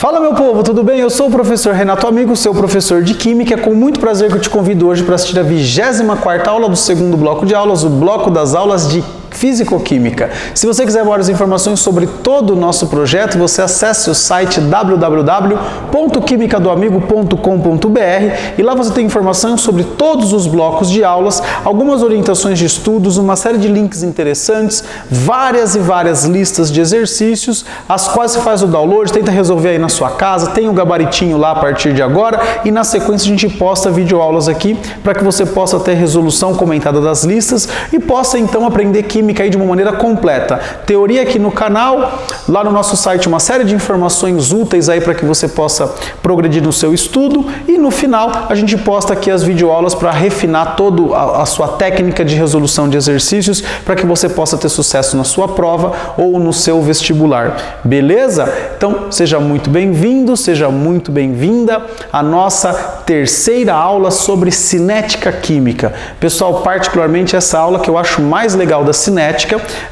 Fala meu povo, tudo bem? Eu sou o professor Renato Amigo, seu professor de Química. É com muito prazer que eu te convido hoje para assistir a 24ª aula do segundo bloco de aulas, o bloco das aulas de Físico-Química. Se você quiser maiores informações sobre todo o nosso projeto, você acesse o site www.quimicadoamigo.com.br e lá você tem informações sobre todos os blocos de aulas, algumas orientações de estudos, uma série de links interessantes, várias e várias listas de exercícios, as quais você faz o download, tenta resolver aí na sua casa, tem o gabaritinho lá a partir de agora e na sequência a gente posta videoaulas aqui para que você possa ter resolução comentada das listas e possa então aprender Química aí de uma maneira completa. Teoria aqui no canal, lá no nosso site uma série de informações úteis aí para que você possa progredir no seu estudo e no final a gente posta aqui as videoaulas para refinar toda a sua técnica de resolução de exercícios para que você possa ter sucesso na sua prova ou no seu vestibular. Beleza? Então seja muito bem-vindo, seja muito bem-vinda à nossa terceira aula sobre cinética química. Pessoal, particularmente essa aula que eu acho mais legal da cinética,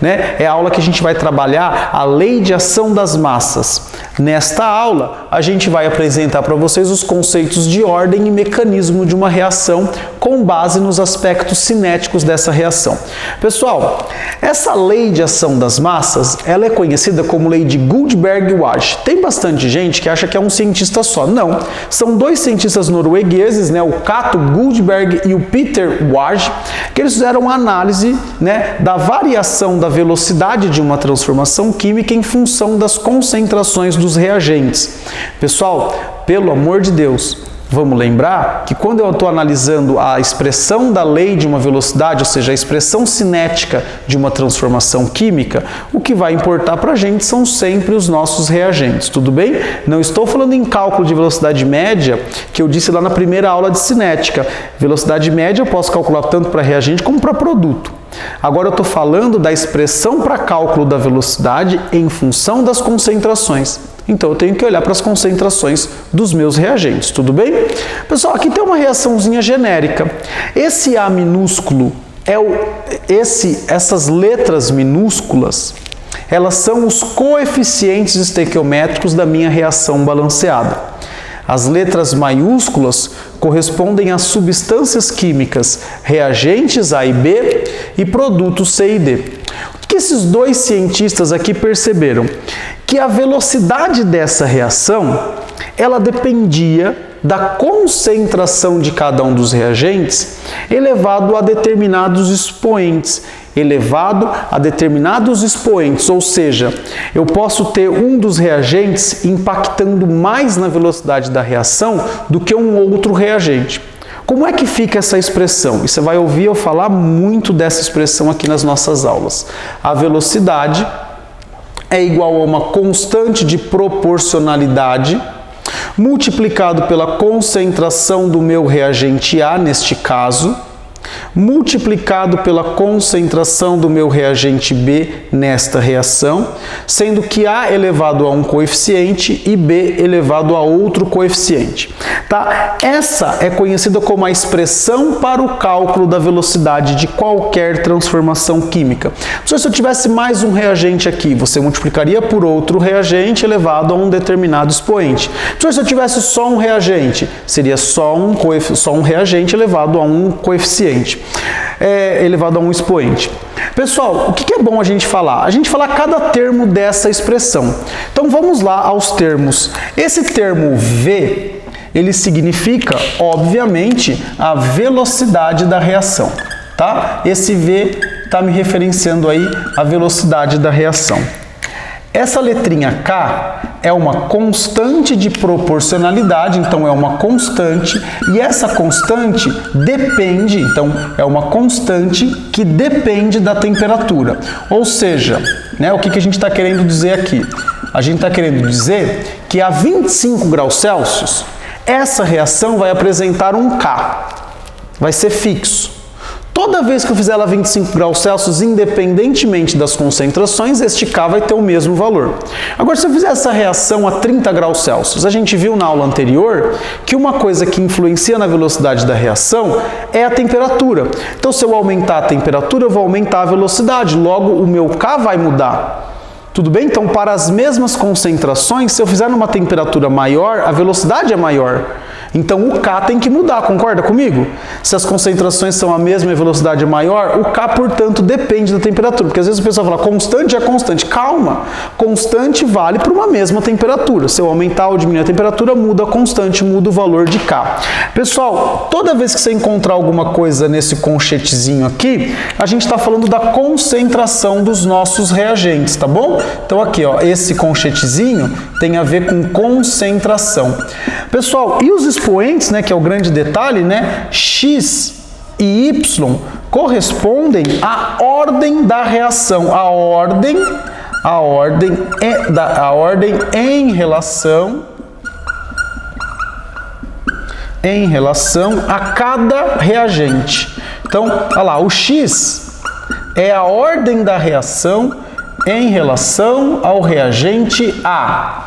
né, é a aula que a gente vai trabalhar a lei de ação das massas. Nesta aula, a gente vai apresentar para vocês os conceitos de ordem e mecanismo de uma reação com base nos aspectos cinéticos dessa reação. Pessoal, essa lei de ação das massas, ela é conhecida como lei de Guldberg-Waage. Tem bastante gente que acha que é um cientista só. Não, são dois cientistas noruegueses, né, o Cato Guldberg e o Peter Waage, que eles fizeram uma análise, né, da variação da velocidade de uma transformação química em função das concentrações dos reagentes. Pessoal, pelo amor de Deus, vamos lembrar que quando eu estou analisando a expressão da lei de uma velocidade, ou seja, a expressão cinética de uma transformação química, o que vai importar para a gente são sempre os nossos reagentes, tudo bem? Não estou falando em cálculo de velocidade média, que eu disse lá na primeira aula de cinética. Velocidade média eu posso calcular tanto para reagente como para produto. Agora eu estou falando da expressão para cálculo da velocidade em função das concentrações. Então eu tenho que olhar para as concentrações dos meus reagentes, tudo bem? Pessoal, aqui tem uma reaçãozinha genérica. Esse A minúsculo, essas letras minúsculas, elas são os coeficientes estequiométricos da minha reação balanceada. As letras maiúsculas correspondem às substâncias químicas, reagentes A e B e produtos C e D. O que esses dois cientistas aqui perceberam? Que a velocidade dessa reação, ela dependia da concentração de cada um dos reagentes elevado a determinados expoentes. Ou seja, eu posso ter um dos reagentes impactando mais na velocidade da reação do que um outro reagente. Como é que fica essa expressão? E você vai ouvir eu falar muito dessa expressão aqui nas nossas aulas. A velocidade é igual a uma constante de proporcionalidade multiplicado pela concentração do meu reagente A, neste caso, multiplicado pela concentração do meu reagente B nesta reação, sendo que A elevado a um coeficiente e B elevado a outro coeficiente. Tá? Essa é conhecida como a expressão para o cálculo da velocidade de qualquer transformação química. Se eu tivesse mais um reagente aqui, você multiplicaria por outro reagente elevado a um determinado expoente. Se eu tivesse só um reagente, seria só um reagente elevado a um coeficiente. Elevado a um expoente. Pessoal, o que é bom a gente falar? A gente falar cada termo dessa expressão. Então vamos lá aos termos. Esse termo V, ele significa, obviamente, a velocidade da reação, tá? Esse V está me referenciando aí a velocidade da reação. Essa letrinha K é uma constante de proporcionalidade, então é uma constante, e essa constante depende, então é uma constante que depende da temperatura. Ou seja, né, o que a gente está querendo dizer aqui? A gente está querendo dizer que a 25 graus Celsius, essa reação vai apresentar um K, vai ser fixo. Toda vez que eu fizer ela a 25 graus Celsius, independentemente das concentrações, este K vai ter o mesmo valor. Agora, se eu fizer essa reação a 30 graus Celsius, a gente viu na aula anterior que uma coisa que influencia na velocidade da reação é a temperatura. Então, se eu aumentar a temperatura, eu vou aumentar a velocidade, logo o meu K vai mudar. Tudo bem? Então, para as mesmas concentrações, se eu fizer numa temperatura maior, a velocidade é maior. Então, o K tem que mudar, concorda comigo? Se as concentrações são a mesma e a velocidade é maior, o K, portanto, depende da temperatura. Porque às vezes o pessoal fala, constante é constante. Calma! Constante vale para uma mesma temperatura. Se eu aumentar ou diminuir a temperatura, muda a constante, muda o valor de K. Pessoal, toda vez que você encontrar alguma coisa nesse conchetezinho aqui, a gente está falando da concentração dos nossos reagentes, tá bom? Então, aqui, ó, esse conchetezinho tem a ver com concentração. Pessoal, e os expoentes, né, que é o grande detalhe, né, X e Y correspondem à ordem da reação, a ordem em relação a cada reagente. Então, olha lá, o X é a ordem da reação em relação ao reagente A.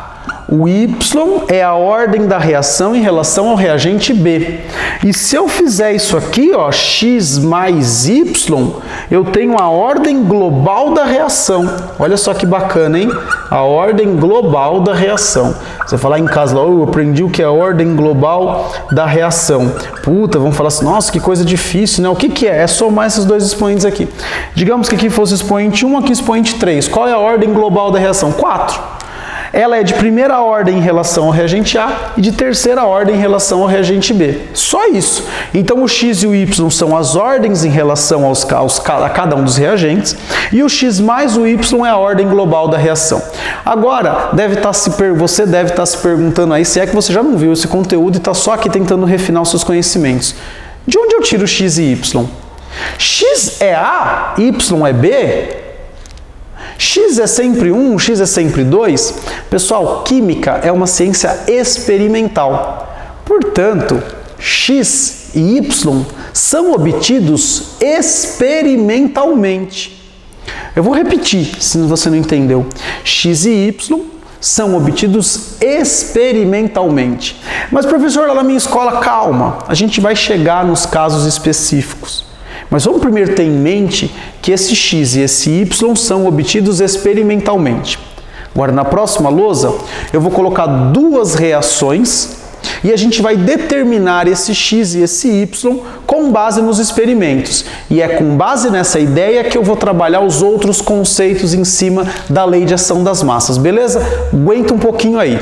O Y é a ordem da reação em relação ao reagente B. E se eu fizer isso aqui, ó, X mais Y, eu tenho a ordem global da reação. Olha só que bacana, hein? A ordem global da reação. Você falar em casa, lá, eu aprendi o que é a ordem global da reação. Puta, vamos falar assim, nossa, que coisa difícil, né? O que que é? É somar esses dois expoentes aqui. Digamos que aqui fosse expoente 1, aqui expoente 3. Qual é a ordem global da reação? 4. Ela é de primeira ordem em relação ao reagente A e de terceira ordem em relação ao reagente B. Só isso. Então, o X e o Y são as ordens em relação a cada um dos reagentes e o X mais o Y é a ordem global da reação. Agora, você deve estar se perguntando aí se é que você já não viu esse conteúdo e está só aqui tentando refinar os seus conhecimentos. De onde eu tiro X e Y? X é A, Y é B? X é sempre 1, X é sempre 2? Pessoal, química é uma ciência experimental. Portanto, X e Y são obtidos experimentalmente. Eu vou repetir, se você não entendeu. X e Y são obtidos experimentalmente. Mas, professor, lá na minha escola, calma, a gente vai chegar nos casos específicos. Mas vamos primeiro ter em mente que esse X e esse Y são obtidos experimentalmente. Agora, na próxima lousa, eu vou colocar duas reações e a gente vai determinar esse X e esse Y com base nos experimentos. E é com base nessa ideia que eu vou trabalhar os outros conceitos em cima da lei de ação das massas, beleza? Aguenta um pouquinho aí.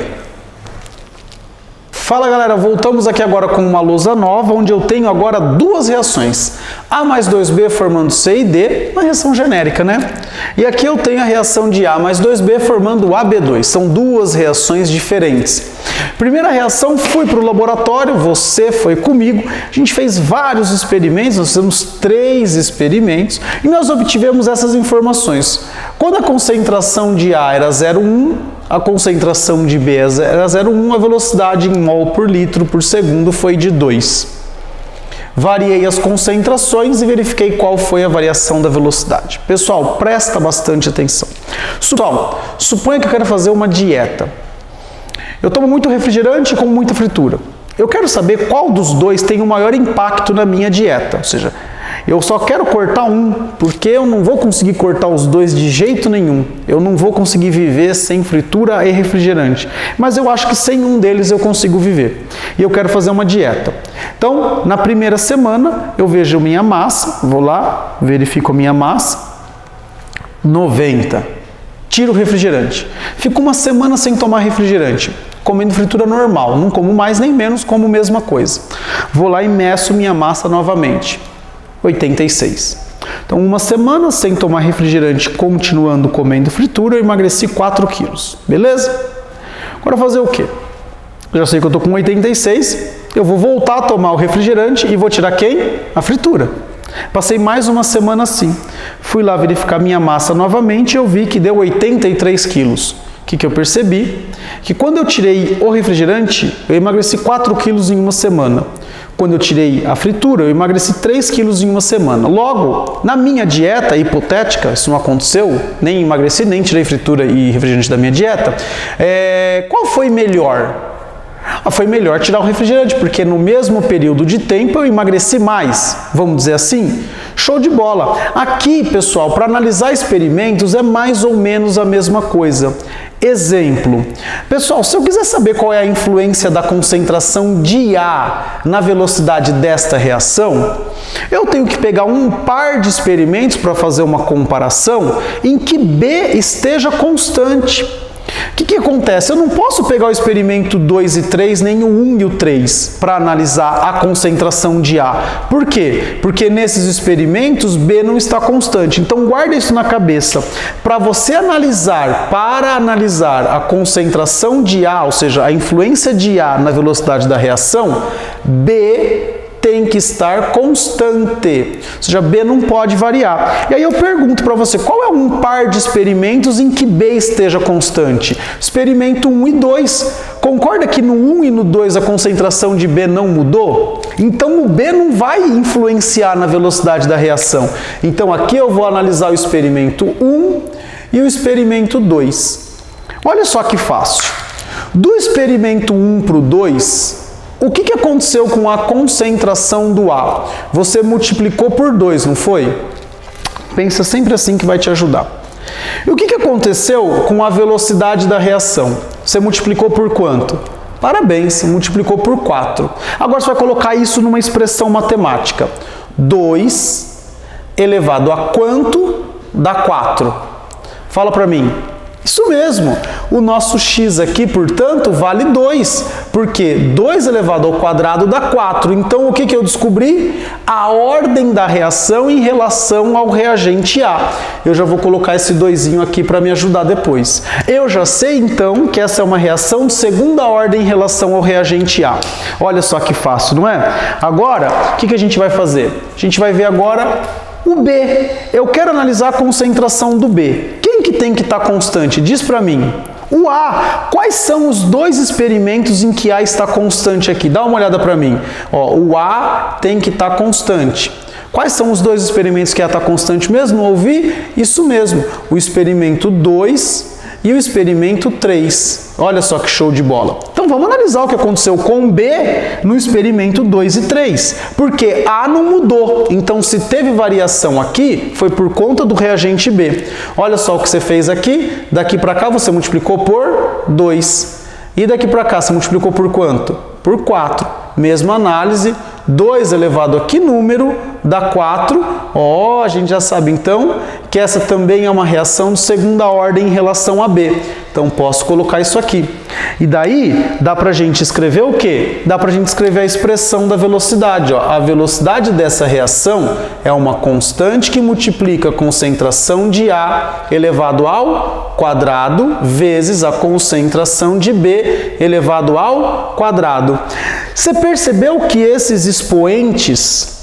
Fala galera, voltamos aqui agora com uma lousa nova, onde eu tenho agora duas reações. A mais 2B formando C e D, uma reação genérica, né? E aqui eu tenho a reação de A mais 2B formando AB2. São duas reações diferentes. Primeira reação, fui para o laboratório, você foi comigo, a gente fez vários experimentos, nós fizemos 3 experimentos e nós obtivemos essas informações. Quando a concentração de A era 0,1, a concentração de B era 0,1, a velocidade em mol por litro por segundo foi de 2. Variei as concentrações e verifiquei qual foi a variação da velocidade. Pessoal, presta bastante atenção. Suponha que eu quero fazer uma dieta. Eu tomo muito refrigerante e como muita fritura. Eu quero saber qual dos dois tem o maior impacto na minha dieta. Ou seja, eu só quero cortar um, porque eu não vou conseguir cortar os dois de jeito nenhum. Eu não vou conseguir viver sem fritura e refrigerante. Mas eu acho que sem um deles eu consigo viver. E eu quero fazer uma dieta. Então, na primeira semana, eu vejo minha massa, vou lá, verifico a minha massa, 90. Tiro o refrigerante. Fico uma semana sem tomar refrigerante, comendo fritura normal. Não como mais nem menos, como a mesma coisa. Vou lá e meço minha massa novamente. 86. Então, uma semana sem tomar refrigerante, continuando comendo fritura, eu emagreci 4 quilos. Beleza? Agora fazer o quê? Eu já sei que eu estou com 86, eu vou voltar a tomar o refrigerante e vou tirar quem? A fritura. Passei mais uma semana assim. Fui lá verificar minha massa novamente e eu vi que deu 83 quilos. O que eu percebi? Que quando eu tirei o refrigerante, eu emagreci 4 quilos em uma semana. Quando eu tirei a fritura, eu emagreci 3 quilos em uma semana. Logo, na minha dieta hipotética, isso não aconteceu, nem emagreci, nem tirei fritura e refrigerante da minha dieta, qual foi melhor? Foi melhor tirar o refrigerante, porque no mesmo período de tempo eu emagreci mais, vamos dizer assim. Show de bola! Aqui, pessoal, para analisar experimentos é mais ou menos a mesma coisa. Exemplo. Pessoal, se eu quiser saber qual é a influência da concentração de A na velocidade desta reação, eu tenho que pegar um par de experimentos para fazer uma comparação em que B esteja constante. O que acontece? Eu não posso pegar o experimento 2 e 3, nem o 1 e o 3, para analisar a concentração de A. Por quê? Porque nesses experimentos B não está constante. Então guarda isso na cabeça. Para analisar a concentração de A, ou seja, a influência de A na velocidade da reação, B tem que estar constante, ou seja, B não pode variar. E aí eu pergunto para você, qual é um par de experimentos em que B esteja constante? Experimento 1 e 2. Concorda que no 1 e no 2 a concentração de B não mudou? Então o B não vai influenciar na velocidade da reação. Então aqui eu vou analisar o experimento 1 e o experimento 2. Olha só que fácil. Do experimento 1 para o 2, o que aconteceu com a concentração do A? Você multiplicou por 2, não foi? Pensa sempre assim que vai te ajudar. E o que aconteceu com a velocidade da reação? Você multiplicou por quanto? Parabéns, multiplicou por 4. Agora você vai colocar isso numa expressão matemática. 2 elevado a quanto dá 4? Fala para mim. Isso mesmo, o nosso x aqui, portanto, vale 2, porque 2 elevado ao quadrado dá 4. Então, o que eu descobri? A ordem da reação em relação ao reagente A. Eu já vou colocar esse 2zinho aqui para me ajudar depois. Eu já sei, então, que essa é uma reação de segunda ordem em relação ao reagente A. Olha só que fácil, não é? Agora, o que a gente vai fazer? A gente vai ver agora o B. Eu quero analisar a concentração do B. Quem que tem que estar constante? Diz para mim. O A. Quais são os dois experimentos em que A está constante aqui? Dá uma olhada para mim. Ó, o A tem que estar constante. Quais são os dois experimentos que A está constante mesmo? Ouvi? Isso mesmo. O experimento 2 e o experimento 3. Olha só que show de bola. Então vamos analisar o que aconteceu com B no experimento 2 e 3. Porque A não mudou. Então se teve variação aqui, foi por conta do reagente B. Olha só o que você fez aqui. Daqui para cá você multiplicou por 2. E daqui para cá você multiplicou por quanto? Por 4. Mesma análise. 2 elevado a que número dá 4. Ó, a gente já sabe então que essa também é uma reação de segunda ordem em relação a B. Então posso colocar isso aqui. E daí dá pra gente escrever o quê? Dá pra gente escrever a expressão da velocidade. Ó. A velocidade dessa reação é uma constante que multiplica a concentração de A elevado ao quadrado vezes a concentração de B elevado ao quadrado. Você percebeu que esses expoentes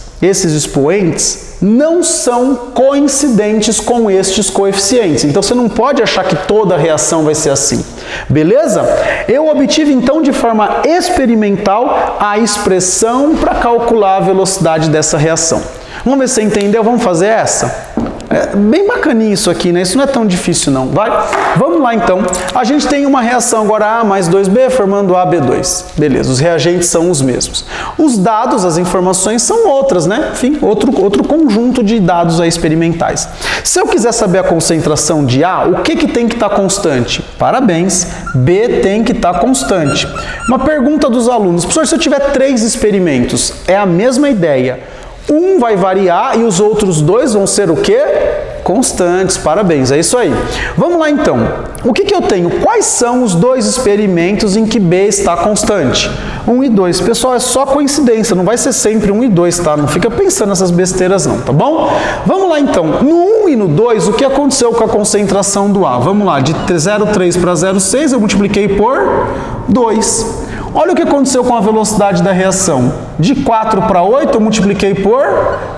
não são coincidentes com estes coeficientes. Então você não pode achar que toda reação vai ser assim. Beleza? Eu obtive então de forma experimental a expressão para calcular a velocidade dessa reação. Vamos ver se você entendeu? Vamos fazer essa? É bem bacaninho isso aqui, né? Isso não é tão difícil não, vai? Vamos lá então. A gente tem uma reação agora A mais 2B formando AB2. Beleza, os reagentes são os mesmos. Os dados, as informações são outras, né? Enfim, outro conjunto de dados aí experimentais. Se eu quiser saber a concentração de A, o que tem que estar constante? Parabéns, B tem que estar constante. Uma pergunta dos alunos. Professor, se eu tiver 3 experimentos, é a mesma ideia. Um vai variar e os outros 2 vão ser o quê? Constantes. Parabéns, é isso aí. Vamos lá então. O que eu tenho? Quais são os 2 experimentos em que B está constante? 1 e 2. Pessoal, é só coincidência, não vai ser sempre 1 e 2, tá? Não fica pensando nessas besteiras não, tá bom? Vamos lá então. No 1 e no 2, o que aconteceu com a concentração do A? Vamos lá, de 0,3 para 0,6 eu multipliquei por 2. Olha o que aconteceu com a velocidade da reação. De 4 para 8 eu multipliquei por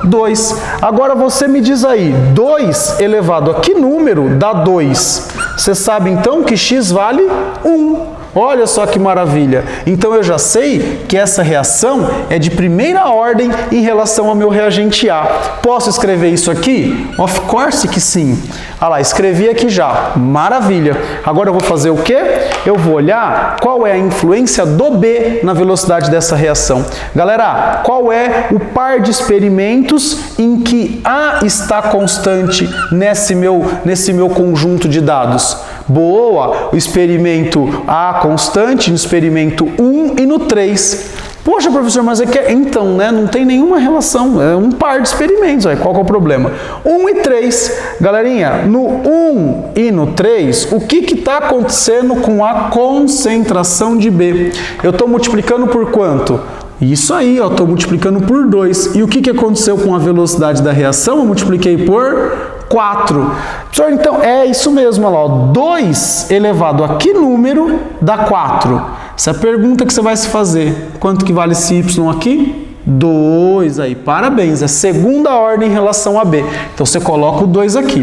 2. Agora você me diz aí, 2 elevado a que número dá 2? Você sabe então que x vale 1. Olha só que maravilha! Então eu já sei que essa reação é de primeira ordem em relação ao meu reagente A. Posso escrever isso aqui? Of course que sim. Ah lá, escrevi aqui já. Maravilha! Agora eu vou fazer o quê? Eu vou olhar qual é a influência do B na velocidade dessa reação. Galera, qual é o par de experimentos em que A está constante nesse meu conjunto de dados? Boa! O experimento A constante, no experimento 1 e no 3. Poxa, professor, mas é que então, né, não tem nenhuma relação, é um par de experimentos, aí qual que é o problema? 1 e 3, galerinha, no 1 e no 3, o que está acontecendo com a concentração de B? Eu estou multiplicando por quanto? Isso aí, eu estou multiplicando por 2. E o que aconteceu com a velocidade da reação? Eu multipliquei por 4. Professor, então, é isso mesmo, olha lá, 2 elevado a que número dá 4? Essa é a pergunta que você vai se fazer. Quanto que vale esse y aqui? 2 aí, parabéns, é segunda ordem em relação a B. Então você coloca o 2 aqui.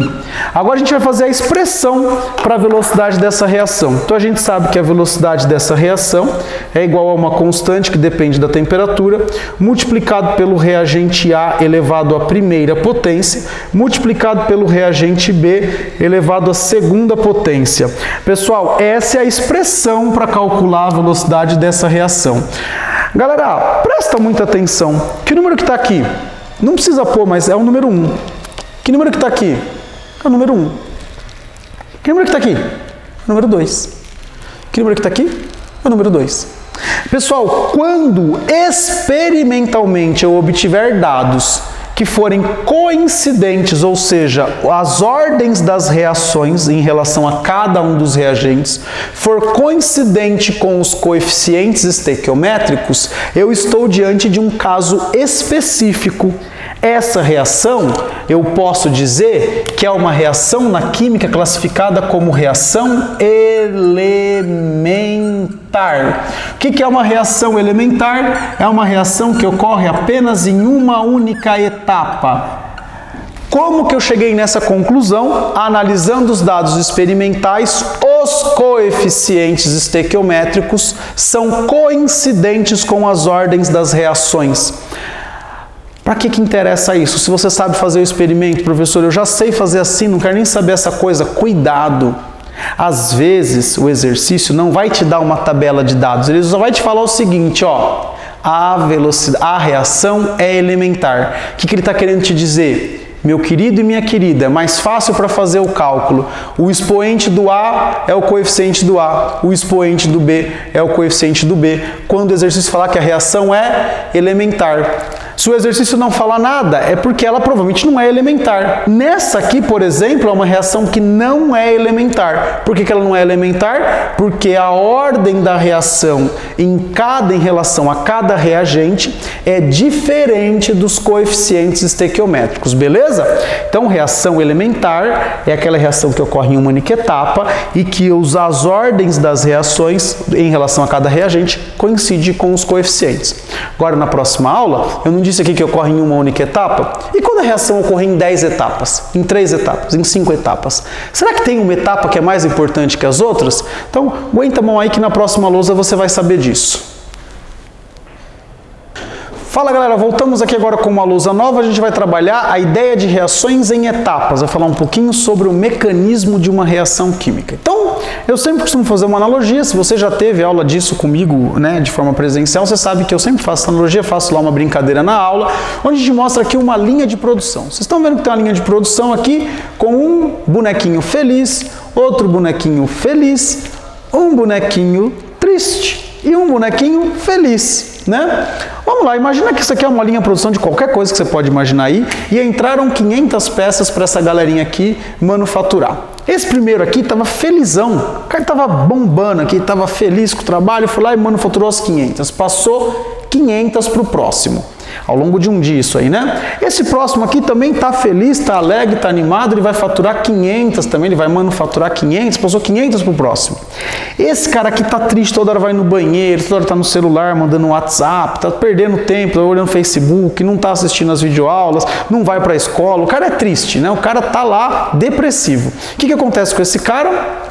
Agora a gente vai fazer a expressão para a velocidade dessa reação. Então a gente sabe que a velocidade dessa reação é igual a uma constante que depende da temperatura, multiplicado pelo reagente A elevado à primeira potência, multiplicado pelo reagente B elevado à segunda potência. Pessoal, essa é a expressão para calcular a velocidade dessa reação. Galera, presta muita atenção. Que número que está aqui? Não precisa pôr, mas é o número 1. Que número que está aqui? É o número 1. Que número que está aqui? É o número 2. Que número que está aqui? É o número 2. Pessoal, quando experimentalmente eu obtiver dados que forem coincidentes, ou seja, as ordens das reações em relação a cada um dos reagentes for coincidente com os coeficientes estequiométricos, eu estou diante de um caso específico. Essa reação, eu posso dizer que é uma reação na química classificada como reação elementar. O que é uma reação elementar? É uma reação que ocorre apenas em uma única etapa. Como que eu cheguei nessa conclusão? Analisando os dados experimentais, os coeficientes estequiométricos são coincidentes com as ordens das reações. Para que interessa isso? Se você sabe fazer o experimento, professor, eu já sei fazer assim, não quero nem saber essa coisa. Cuidado! Às vezes, o exercício não vai te dar uma tabela de dados, ele só vai te falar o seguinte, ó, a reação é elementar. O que ele está querendo te dizer? Meu querido e minha querida, é mais fácil para fazer o cálculo. O expoente do A é o coeficiente do A, o expoente do B é o coeficiente do B, quando o exercício falar que a reação é elementar. Se o exercício não falar nada, é porque ela provavelmente não é elementar. Nessa aqui, por exemplo, é uma reação que não é elementar. Por que ela não é elementar? Porque a ordem da reação em relação a cada reagente é diferente dos coeficientes estequiométricos, beleza? Então, reação elementar é aquela reação que ocorre em uma única etapa e que as ordens das reações em relação a cada reagente coincidem com os coeficientes. Agora, na próxima aula, eu não disse aqui que ocorre em uma única etapa? E quando a reação ocorre em 10 etapas, em 3 etapas, em 5 etapas? Será que tem uma etapa que é mais importante que as outras? Então, aguenta a mão aí que na próxima lousa você vai saber disso. Fala galera, voltamos aqui agora com uma lousa nova, a gente vai trabalhar a ideia de reações em etapas, vai falar um pouquinho sobre o mecanismo de uma reação química. Então, eu sempre costumo fazer uma analogia, se você já teve aula disso comigo, né, de forma presencial, você sabe que eu sempre faço essa analogia, faço lá uma brincadeira na aula, onde a gente mostra aqui uma linha de produção. Vocês estão vendo que tem uma linha de produção aqui com um bonequinho feliz, outro bonequinho feliz, um bonequinho triste e um bonequinho feliz, né? Vamos lá, imagina que isso aqui é uma linha de produção de qualquer coisa que você pode imaginar aí e entraram 500 peças para essa galerinha aqui manufaturar. Esse primeiro aqui estava felizão, o cara estava bombando aqui, estava feliz com o trabalho, foi lá e manufaturou as 500, passou 500 para o próximo. Ao longo de um dia isso aí, né? Esse próximo aqui também está feliz, está alegre, está animado, ele vai faturar 500 também, ele vai manufaturar 500, passou 500 para o próximo. Esse cara aqui está triste, toda hora vai no banheiro, toda hora está no celular, mandando WhatsApp, está perdendo tempo, está olhando Facebook, não está assistindo as videoaulas, não vai para a escola, o cara é triste, né? O cara está lá depressivo. O que acontece com esse cara?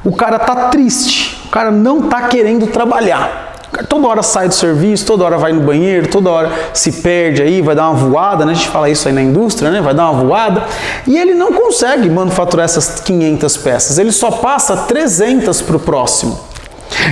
O cara está triste. O cara não está querendo trabalhar. Toda hora sai do serviço, toda hora vai no banheiro, toda hora se perde aí, vai dar uma voada, né? A gente fala isso aí na indústria, né? Vai dar uma voada. E ele não consegue manufaturar essas 500 peças, ele só passa 300 para o próximo.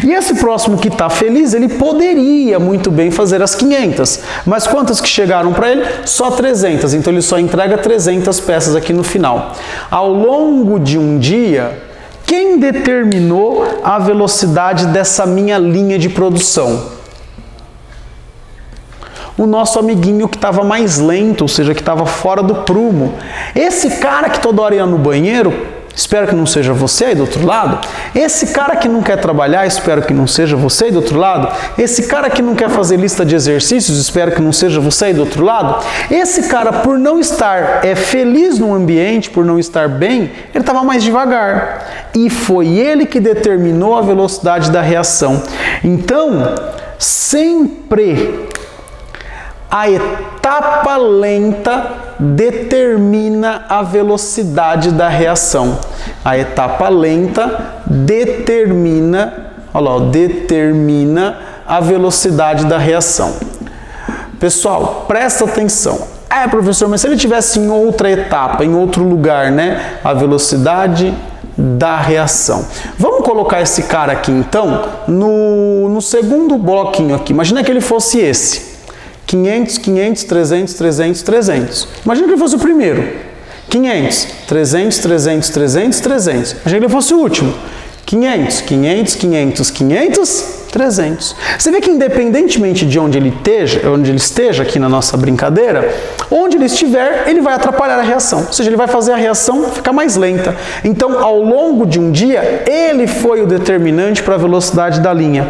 E esse próximo que está feliz, ele poderia muito bem fazer as 500, mas quantas que chegaram para ele? Só 300, então ele só entrega 300 peças aqui no final. Ao longo de um dia, quem determinou a velocidade dessa minha linha de produção? O nosso amiguinho que estava mais lento, ou seja, que estava fora do prumo. Esse cara que toda hora ia no banheiro, espero que não seja você aí do outro lado. Esse cara que não quer trabalhar, espero que não seja você aí do outro lado. Esse cara que não quer fazer lista de exercícios, espero que não seja você aí do outro lado. Esse cara, por não estar feliz no ambiente, por não estar bem, ele estava mais devagar. E foi ele que determinou a velocidade da reação. Então, sempre a etapa lenta determina a velocidade da reação. A etapa lenta determina, olha lá, determina a velocidade da reação. Pessoal, presta atenção. Professor, mas se ele tivesse em outra etapa, em outro lugar, né? A velocidade da reação. Vamos colocar esse cara aqui, então, no segundo bloquinho aqui. Imagina que ele fosse esse. 500, 500, 300, 300, 300. Imagina que ele fosse o primeiro. 500, 300, 300, 300, 300. Imagina que ele fosse o último. 500, 500, 500, 500, 300. Você vê que independentemente de onde ele esteja aqui na nossa brincadeira, onde ele estiver, ele vai atrapalhar a reação. Ou seja, ele vai fazer a reação ficar mais lenta. Então, ao longo de um dia, ele foi o determinante para a velocidade da linha.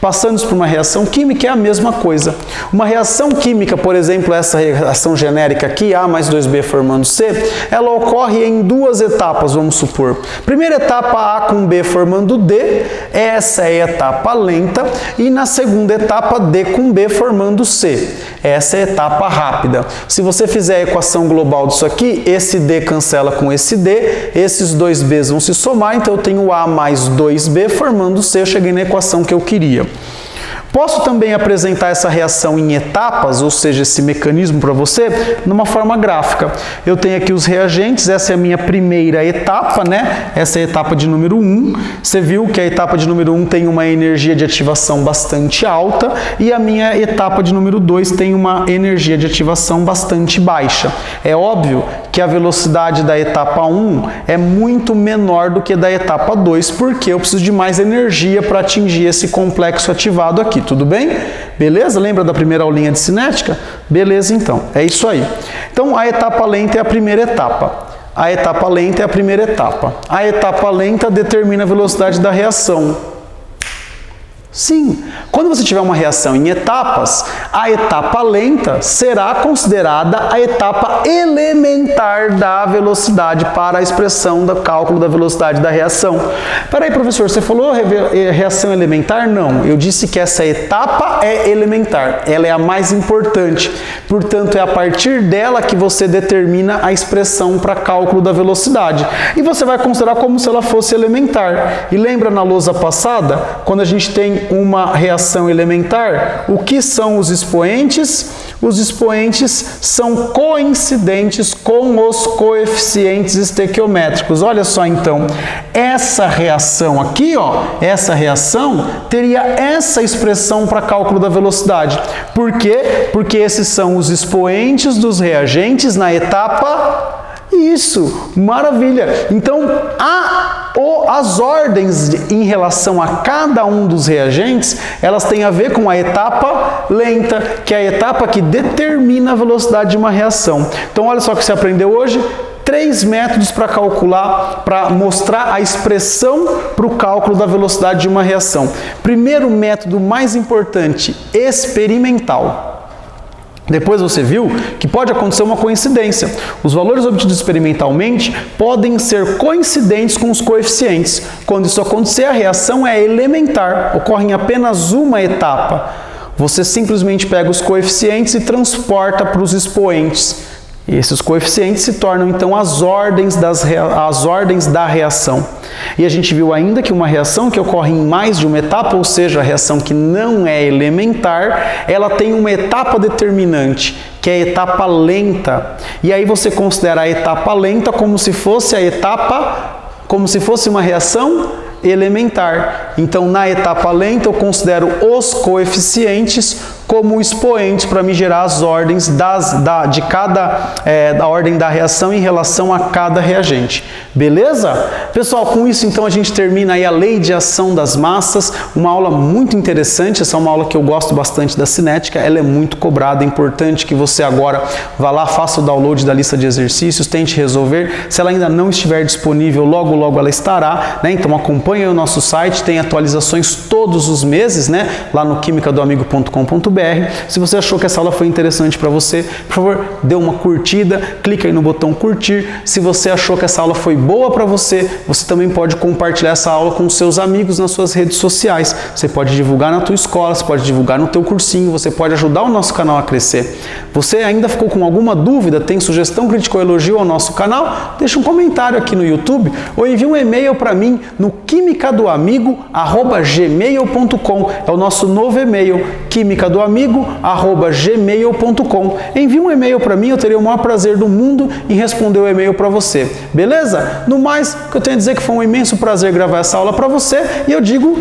Passando por uma reação química é a mesma coisa. Uma reação química, por exemplo, essa reação genérica aqui, A mais 2B formando C, ela ocorre em duas etapas, vamos supor. Primeira etapa, A com B formando D, essa é a etapa lenta, e na segunda etapa, D com B formando C. Essa é a etapa rápida. Se você fizer a equação global disso aqui, esse D cancela com esse D, esses dois B's vão se somar, então eu tenho A mais 2B formando C, eu cheguei na equação que eu queria. Posso também apresentar essa reação em etapas, ou seja, esse mecanismo para você, numa forma gráfica. Eu tenho aqui os reagentes, essa é a minha primeira etapa, né? Essa é a etapa de número 1. Você viu que a etapa de número 1 tem uma energia de ativação bastante alta e a minha etapa de número 2 tem uma energia de ativação bastante baixa. É óbvio que a velocidade da etapa 1 é muito menor do que da etapa 2, porque eu preciso de mais energia para atingir esse complexo ativado aqui. Tudo bem? Beleza? Lembra da primeira aulinha de cinética? Beleza, então. É isso aí. Então, a etapa lenta é a primeira etapa. A etapa lenta é a primeira etapa. A etapa lenta determina a velocidade da reação. Sim, quando você tiver uma reação em etapas, a etapa lenta será considerada a etapa elementar da velocidade para a expressão do cálculo da velocidade da reação. Peraí, professor, você falou reação elementar? Não, eu disse que essa etapa é elementar, ela é a mais importante, portanto é a partir dela que você determina a expressão para cálculo da velocidade. E você vai considerar como se ela fosse elementar. E lembra na lousa passada, quando a gente tem uma reação elementar, o que são os expoentes? Os expoentes são coincidentes com os coeficientes estequiométricos. Olha só então, essa reação aqui, ó, essa reação teria essa expressão para cálculo da velocidade. Por quê? Porque esses são os expoentes dos reagentes na etapa. Isso, maravilha! Então, as ordens em relação a cada um dos reagentes, elas têm a ver com a etapa lenta, que é a etapa que determina a velocidade de uma reação. Então, olha só o que você aprendeu hoje. 3 métodos para calcular, para mostrar a expressão para o cálculo da velocidade de uma reação. Primeiro método mais importante, experimental. Depois você viu que pode acontecer uma coincidência. Os valores obtidos experimentalmente podem ser coincidentes com os coeficientes. Quando isso acontecer, a reação é elementar, ocorre em apenas uma etapa. Você simplesmente pega os coeficientes e transporta para os expoentes. E esses coeficientes se tornam, então, as ordens da reação. E a gente viu ainda que uma reação que ocorre em mais de uma etapa, ou seja, a reação que não é elementar, ela tem uma etapa determinante, que é a etapa lenta. E aí você considera a etapa lenta como se fosse uma reação elementar. Então, na etapa lenta, eu considero os coeficientes como expoentes para me gerar as ordens da ordem da reação em relação a cada reagente. Beleza? Pessoal, com isso então a gente termina aí a lei de ação das massas, uma aula muito interessante, essa é uma aula que eu gosto bastante da cinética, ela é muito cobrada, é importante que você agora vá lá, faça o download da lista de exercícios, tente resolver, se ela ainda não estiver disponível, logo logo ela estará, né? Então acompanhe o nosso site, tem atualizações todos os meses, né? Lá no quimicadoamigo.com.br. Se você achou que essa aula foi interessante para você, por favor, dê uma curtida, clica aí no botão curtir. Se você achou que essa aula foi boa para você, você também pode compartilhar essa aula com seus amigos nas suas redes sociais. Você pode divulgar na tua escola, você pode divulgar no teu cursinho, você pode ajudar o nosso canal a crescer. Você ainda ficou com alguma dúvida, tem sugestão, crítica ou elogio ao nosso canal? Deixa um comentário aqui no YouTube ou envie um e-mail para mim no quimicadoamigo@gmail.com. É o nosso novo e-mail, quimicadoamigo@gmail.com. Envie um e-mail para mim, eu teria o maior prazer do mundo em responder o e-mail para você. Beleza? No mais, o que eu tenho a dizer é que foi um imenso prazer gravar essa aula para você e eu digo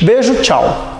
beijo, tchau!